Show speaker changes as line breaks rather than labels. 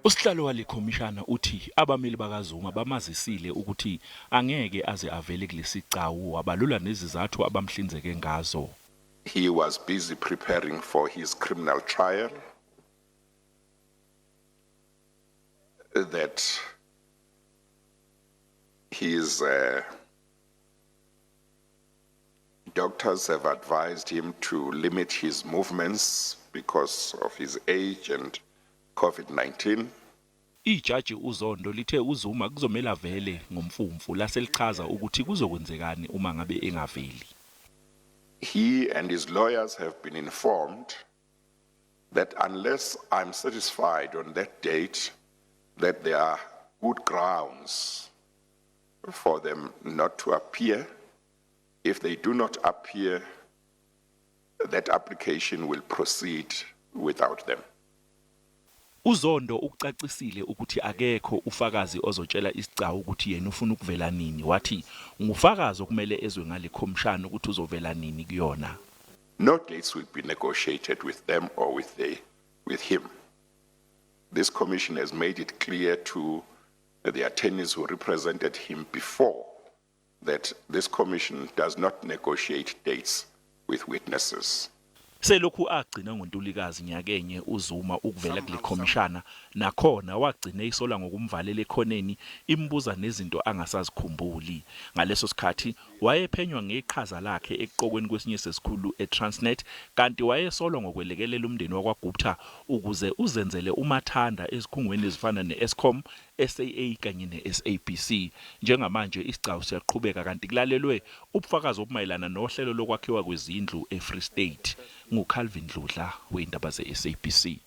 Usihlalo waleKhomishana uthi abameli bakaZuma bamazisile ukuthi angeke aze avele kulesigcawu wabalula nezizathu abamhlinzeke ngazo.
He was busy preparing for his criminal trial, that his doctors have advised him to limit his movements because of his age and COVID-19.
Ijaji uZondo lithe uZuma kuzomela vele ngoMfumfu laselichaza ukuthi kuzokwenzekani uma ngabe engaveli.
He and his lawyers have been informed that unless I'm satisfied on that date that there are good grounds for them not to appear, if they do not appear, that application will proceed without them.
uZondo ucacisile ukuthi akekho ufakazi ozotshela isigcawu ukuthi yena ufuna ukuvela nini, wathi ngufakazi okumele ezwe ngaleKhomishana ukuthi uzovela nini kuyona.
No dates will be negotiated with them or with him. This commission has made it clear to the attorneys who represented him before that this commission does not negotiate dates with witnesses.
Selokhu agcina ngoNtulikazi nyakenye uZuma ukuvela kuleKhomishana nakhona wagcina isola ngokumvalela ekhoneni imbuza nezinto angasazikhumbuli. Ngaleso sikhathi wayephenywa ngeqhaza lakhe eqokweni kwesinye sesikhulu eTransnet, kanti wayesolwa ngokwelekelela umndeni wakwaGupta ukuze uzenzele umathanda ezikhungweni ezifana neEskom, SAA kanye neSABC. Njengamanje isigcawu siyaqhubeka kanti kulalelwe ubufakazi obumayelana nohlelo lokwakhiwa kwezindlu eFree State. nguCalvin Dludla weindaba zeSABC.